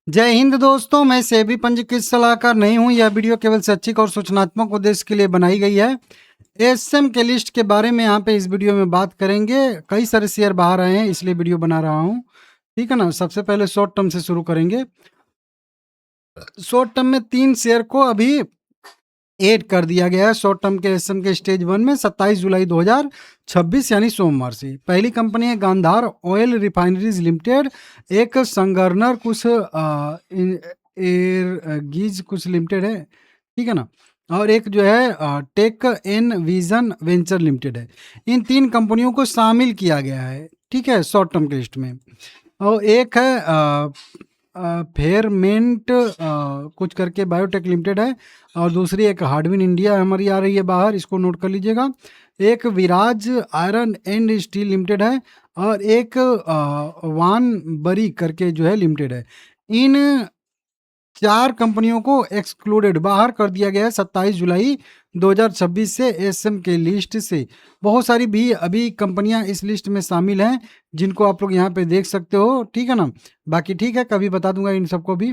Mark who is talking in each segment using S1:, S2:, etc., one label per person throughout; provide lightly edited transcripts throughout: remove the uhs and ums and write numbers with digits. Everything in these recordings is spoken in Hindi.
S1: जय हिंद दोस्तों, मैं सेबी पंजीकृत सलाहकार नहीं हूं। यह वीडियो केवल शैक्षिक और सूचनात्मक उद्देश्य के लिए बनाई गई है। एसएम के लिस्ट के बारे में यहाँ पे इस वीडियो में बात करेंगे। कई सारे शेयर बाहर आए हैं, इसलिए वीडियो बना रहा हूँ। ठीक है ना। सबसे पहले शॉर्ट टर्म से शुरू करेंगे। शॉर्ट टर्म में 3 शेयर को अभी ऐड कर दिया गया है शॉर्ट टर्म के एसएम के स्टेज 1 में 27 जुलाई 2026 यानी सोमवार से। पहली कंपनी है गांधार ऑयल रिफाइनरीज लिमिटेड, एक संगर्नर कुछ एयरगीज कुछ लिमिटेड है, ठीक है ना। और एक जो है tech N vision venture limited है। इन 3 कंपनियों को शामिल किया गया है, ठीक है, शॉर्ट टर्म के लिस्ट में। और एक है फेयरमेंट कुछ करके बायोटेक लिमिटेड है, और दूसरी एक हार्डविन इंडिया हमारी आ रही है बाहर, इसको नोट कर लीजिएगा। एक विराज आयरन एंड स्टील लिमिटेड है, और एक वान बरी करके जो है लिमिटेड है। इन 4 कंपनियों को एक्सक्लूडेड बाहर कर दिया गया है 27 जुलाई 2026 से एसएम के लिस्ट से। बहुत सारी भी अभी कंपनियां इस लिस्ट में शामिल हैं, जिनको आप लोग यहाँ पे देख सकते हो, ठीक है ना। बाकी ठीक है, कभी बता दूंगा इन सबको भी।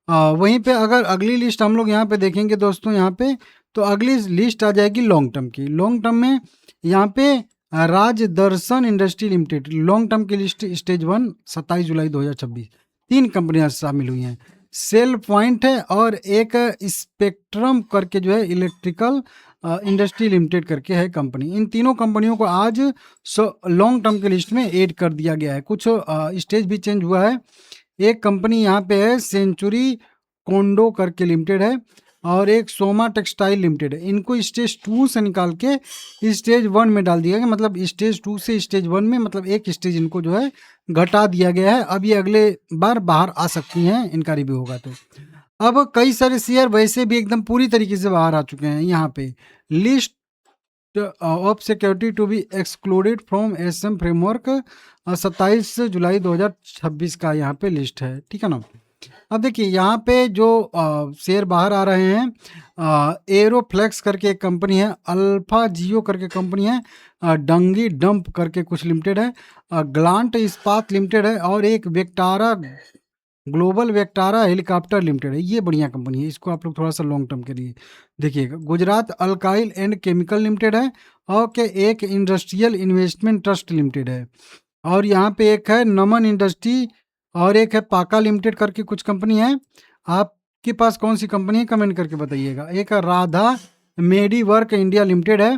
S1: वहीं पे अगर अगली लिस्ट हम लोग यहाँ पे देखेंगे दोस्तों, यहाँ पे तो अगली लिस्ट आ जाएगी लॉन्ग टर्म की। लॉन्ग टर्म में यहाँ पे Rajdarshan industry limited long term की लिस्ट स्टेज 1 27 जुलाई 2026। 3 कंपनियां शामिल हुई हैं। सेल पॉइंट है, और एक स्पेक्ट्रम करके जो है इलेक्ट्रिकल इंडस्ट्री लिमिटेड करके है कंपनी। इन तीनों कंपनियों को आज लॉन्ग टर्म की लिस्ट में ऐड कर दिया गया है। कुछ स्टेज भी चेंज हुआ है। एक कंपनी यहाँ पे है सेंचुरी कोंडो करके लिमिटेड है, और एक सोमा टेक्सटाइल लिमिटेड है। इनको स्टेज 2 से निकाल के स्टेज 1 में डाल दिया गया। मतलब स्टेज 2 से स्टेज 1 में मतलब एक स्टेज इनको जो है घटा दिया गया है। अब ये अगले बार बाहर आ सकती हैं, इनका रिव्यू होगा तो। अब कई सारे शेयर वैसे भी एकदम पूरी तरीके से बाहर आ चुके हैं। यहाँ पे list of security to be excluded from SM framework 27 जुलाई 2026 का यहाँ पे लिस्ट है, ठीक है ना। अब देखिए यहाँ पे जो शेयर बाहर आ रहे हैं, एरोफ्लेक्स करके एक कंपनी है, अल्फा जियो करके कंपनी है, डंगी डंप करके कुछ लिमिटेड है, ग्लांट इस्पात लिमिटेड है, और एक वेक्टारा ग्लोबल वेक्टारा हेलीकॉप्टर लिमिटेड है। ये बढ़िया कंपनी है, इसको आप लोग थोड़ा सा लॉन्ग टर्म के लिए देखिएगा। Gujarat alkyl and chemical limited है, और के एक इंडस्ट्रियल इन्वेस्टमेंट ट्रस्ट लिमिटेड है, और यहाँ पे एक है नमन इंडस्ट्री, और एक है पाका लिमिटेड करके कुछ कंपनी है। आपके पास कौन सी कंपनी है कमेंट करके बताइएगा। एक है राधा मेडी वर्क इंडिया लिमिटेड है,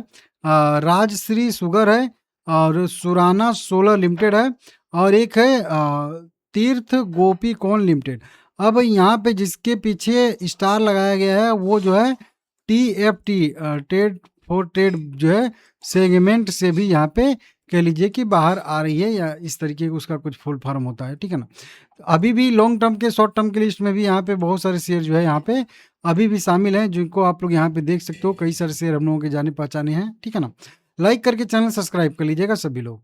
S1: राजश्री शुगर है, और सुराना सोलर लिमिटेड है, और एक है तीर्थ गोपी कॉन लिमिटेड। अब यहाँ पे जिसके पीछे स्टार लगाया गया है वो जो है TFT ट्रेड फॉर ट्रेड जो है सेगमेंट से भी यहाँ पे कह लीजिए कि बाहर आ रही है, या इस तरीके का उसका कुछ फुल फॉर्म होता है, ठीक है ना। अभी भी लॉन्ग टर्म के शॉर्ट टर्म की लिस्ट में भी यहाँ पे बहुत सारे शेयर जो है यहाँ पे अभी भी शामिल हैं, जिनको आप लोग यहाँ पे देख सकते हो। कई सारे शेयर हम लोगों के जाने पहचाने हैं, ठीक है ना। लाइक करके चैनल सब्सक्राइब कर लीजिएगा सभी लोग।